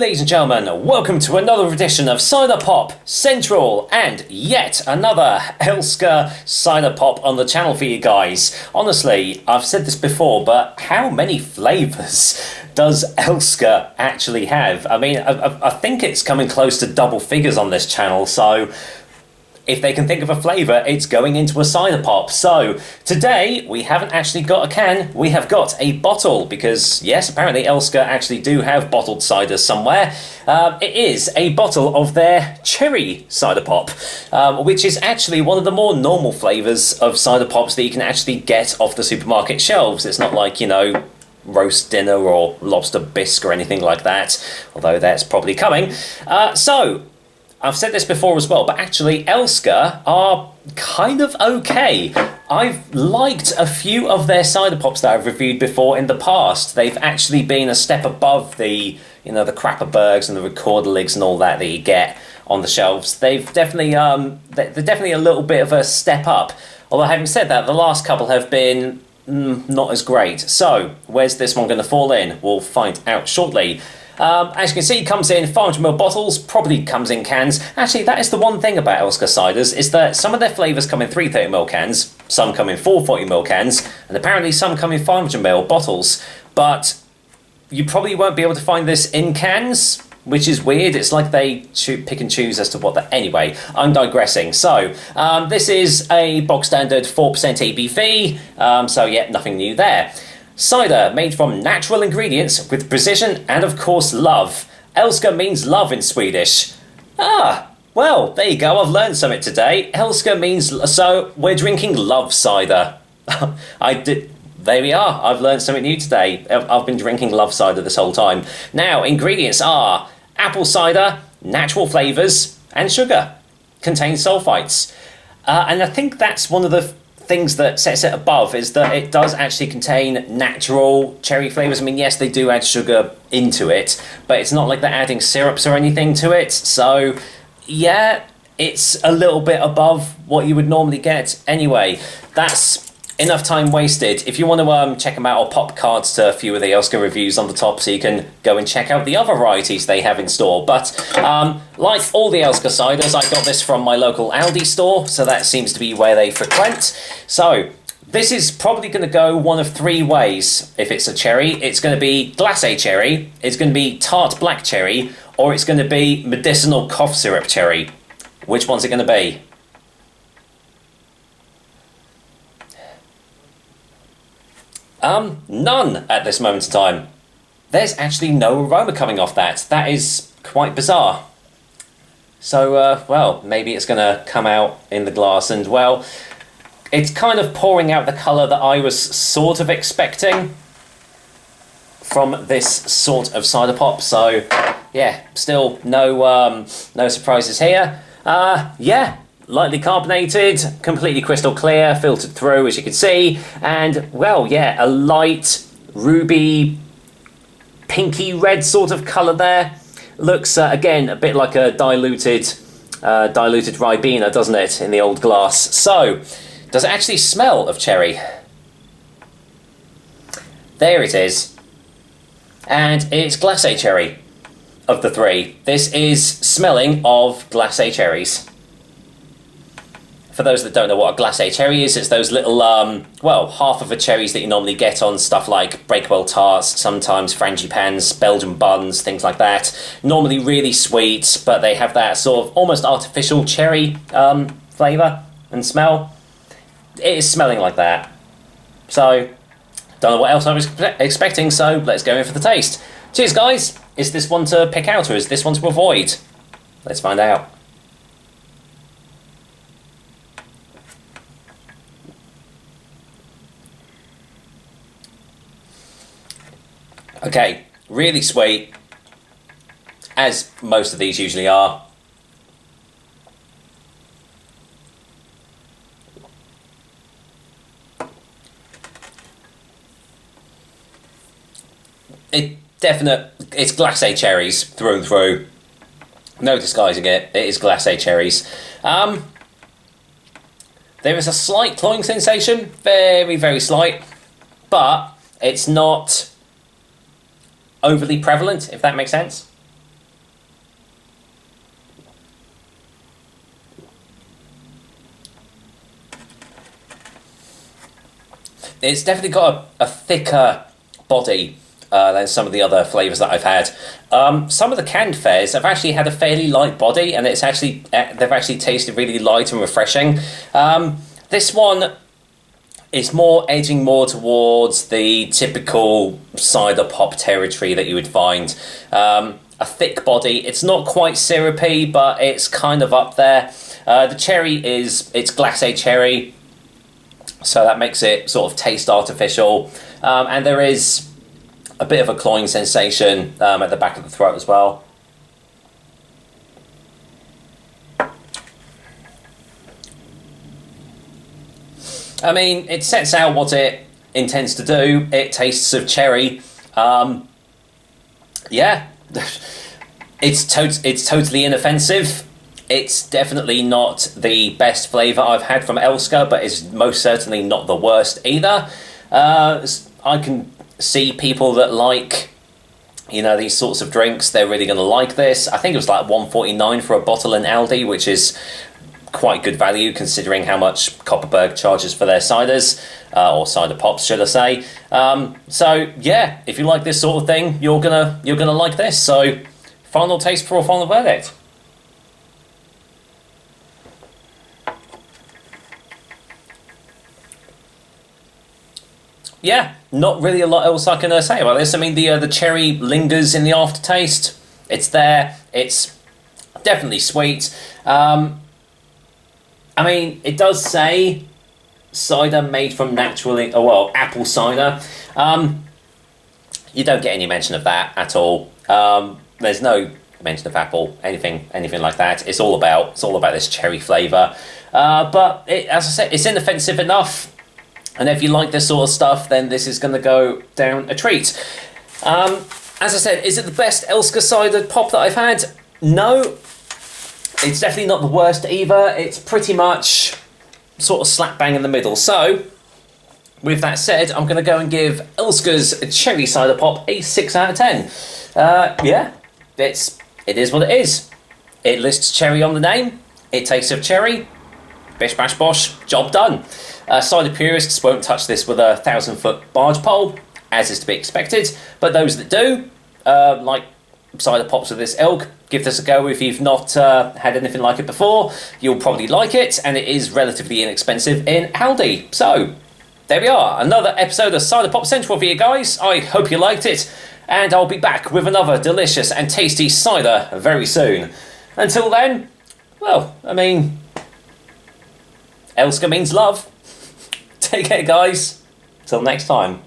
ladies and gentlemen, welcome to another edition of Cider Pop Central and yet another Alska Cider Pop on the channel for you guys. Honestly, I've said this before, but how many flavours does Alska actually have? I mean, I think it's coming close to double figures on this channel, so if they can think of a flavour, it's going into a cider pop. So today we haven't actually got a can, we have got a bottle, because yes, apparently Alska actually do have bottled cider somewhere. It is a bottle of their cherry cider pop, which is actually one of the more normal flavours of cider pops that you can actually get off the supermarket shelves. It's not like, you know, roast dinner or lobster bisque or anything like that, although that's probably coming. So I've said this before as well, but actually Alska are kind of okay. I've liked a few of their cider pops that I've reviewed before in the past. They've actually been a step above the, you know, the Crapperbergs and the Recorderligs and all that you get on the shelves. They've definitely, they're definitely a little bit of a step up. Although having said that, the last couple have been not as great. So where's this one going to fall in? We'll find out shortly. As you can see, it comes in 500ml bottles, probably comes in cans. Actually, that is the one thing about Alska ciders, is that some of their flavours come in 330ml cans, some come in 440ml cans, and apparently some come in 500ml bottles. But you probably won't be able to find this in cans, which is weird. It's like they pick and choose as to what the... Anyway, I'm digressing. So, this is a bog standard 4% ABV, so yeah, nothing new there. Cider made from natural ingredients with precision and of course love. Alska means love in Swedish. Ah, well, there you go, I've learned something today. Alska means... so we're drinking love cider. There we are, I've learned something new today. I've been drinking love cider this whole time. Now, ingredients are apple cider, natural flavours, and sugar. Contains sulfites. And I think that's one of the things that sets it above, is that it does actually contain natural cherry flavours. I mean, yes, they do add sugar into it, but it's not like they're adding syrups or anything to it. So, yeah, it's a little bit above what you would normally get. Anyway, that's enough time wasted. If you want to check them out, I'll pop cards to a few of the Alska reviews on the top so you can go and check out the other varieties they have in store. But like all the Alska ciders, I got this from my local Aldi store, so that seems to be where they frequent. So this is probably going to go one of three ways. If it's a cherry, it's going to be glacé cherry, it's going to be tart black cherry, or it's going to be medicinal cough syrup cherry. Which one's it going to be? None at this moment in time. There's actually no aroma coming off that. That is quite bizarre. So, well, maybe it's going to come out in the glass and, well, it's kind of pouring out the colour that I was sort of expecting from this sort of cider pop. So, yeah, still no surprises here. Yeah. Lightly carbonated, completely crystal clear, filtered through as you can see, and well, yeah, a light ruby pinky red sort of colour there. Looks again a bit like a diluted Ribena, doesn't it, in the old glass? So, does it actually smell of cherry? There it is, and it's glacé cherry of the three. This is smelling of glacé cherries. For those that don't know what a glacé cherry is, it's those little, well, half of the cherries that you normally get on stuff like Breakwell tarts, sometimes frangipans, Belgian buns, things like that. Normally really sweet, but they have that sort of almost artificial cherry flavour and smell. It is smelling like that. So, don't know what else I was expecting, so let's go in for the taste. Cheers, guys! Is this one to pick out, or is this one to avoid? Let's find out. Okay, really sweet, as most of these usually are. It's glacé cherries through and through. No disguising it, it is glacé cherries. There is a slight cloying sensation, very, very slight, but it's not overly prevalent, if that makes sense. It's definitely got a thicker body than some of the other flavours that I've had. Some of the canned fares have actually had a fairly light body, and it's actually they've actually tasted really light and refreshing. This one is more edging more towards the typical cider pop territory that you would find. A thick body. It's not quite syrupy, but it's kind of up there. The cherry it's glacé cherry, so that makes it sort of taste artificial. And there is a bit of a cloying sensation at the back of the throat as well. I mean, it sets out what it intends to do. It tastes of cherry. Yeah, it's totally inoffensive. It's definitely not the best flavour I've had from Alska, but it's most certainly not the worst either. I can see people that like, these sorts of drinks. They're really going to like this. I think it was like $1.49 for a bottle in Aldi, which is quite good value considering how much Kopparberg charges for their ciders, or cider pops, should I say. So yeah, if you like this sort of thing, you're gonna like this. So, final taste before final verdict. Yeah, not really a lot else I can say about this. I mean, the cherry lingers in the aftertaste. It's there. It's definitely sweet. I mean, it does say cider made from apple cider. You don't get any mention of that at all. There's no mention of apple, anything like that. It's all about this cherry flavour. But as I said, it's inoffensive enough. And if you like this sort of stuff, then this is going to go down a treat. As I said, is it the best Alska cider pop that I've had? No. It's definitely not the worst either. It's pretty much sort of slap bang in the middle. So, with that said, I'm going to go and give Alska's Cherry Cider Pop a 6 out of 10. Yeah, it is what it is. It lists cherry on the name. It tastes of cherry. Bish bash bosh, job done. Cider purists won't touch this with a 1,000-foot barge pole, as is to be expected. But those that do, like cider pops of this ilk, give this a go. If you've not had anything like it before, you'll probably like it, and it is relatively inexpensive in Aldi. So there we are, another episode of Cider Pop Central for you guys. I hope you liked it, and I'll be back with another delicious and tasty cider very soon. Until then, well, I mean, Alska means love. Take care, guys. Till next time.